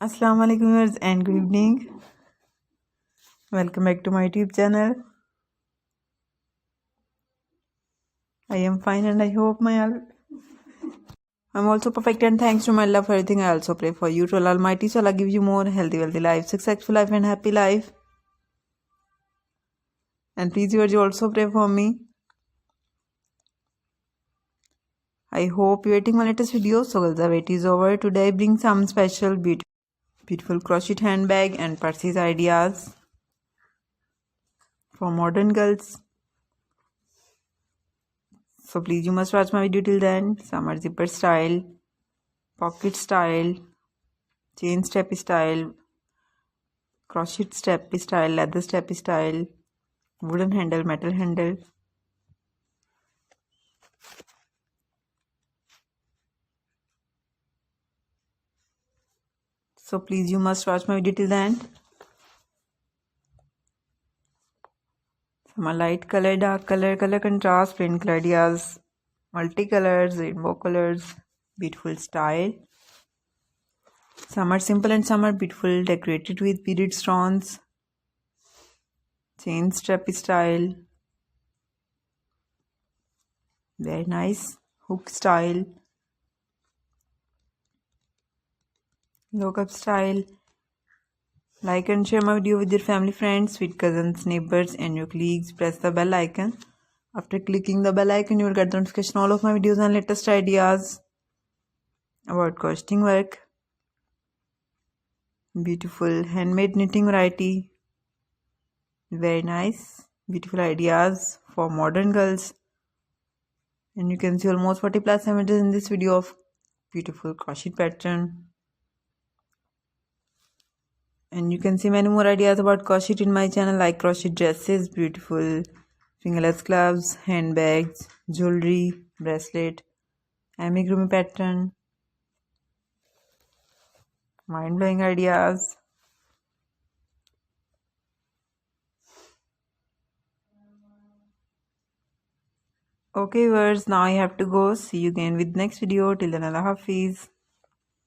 Assalamu alaikum viewers and good evening. Welcome back to my YouTube channel. I am fine and I hope I'm also perfect, and thanks to my Allah for everything. I also pray for you to Allah Almighty, so Allah give you more healthy, wealthy life, successful life and happy life. And please viewers, you also pray for me. I hope you're waiting my latest video. So the wait is over. Today I bring some special beautiful crochet handbag and purses ideas for modern girls. So please you must watch my video till then. Some are zipper style, pocket style, chain step style, crochet step style, leather step style, wooden handle, metal handle. So please you must watch my video till the end. Some are light color, dark color, color contrast, plain color ideas, multicolors, rainbow colors, beautiful style. Some are simple and some are beautiful, decorated with beaded stones, chain strap style, very nice, hook style, look up style. Like and share my video with your family, friends, sweet cousins, neighbors and your colleagues. Press the bell icon. After clicking the bell icon, you will get the notification all of my videos and latest ideas about crocheting work. Beautiful handmade knitting variety. Very nice. Beautiful ideas for modern girls. And you can see almost 40 plus images in this video of beautiful crochet pattern. And you can see many more ideas about crochet in my channel, like crochet dresses, beautiful fingerless gloves, handbags, jewelry, bracelet, amigurumi pattern, mind-blowing ideas. Okay viewers, now I have to go. See you again with next video. Till then, Allah Hafiz.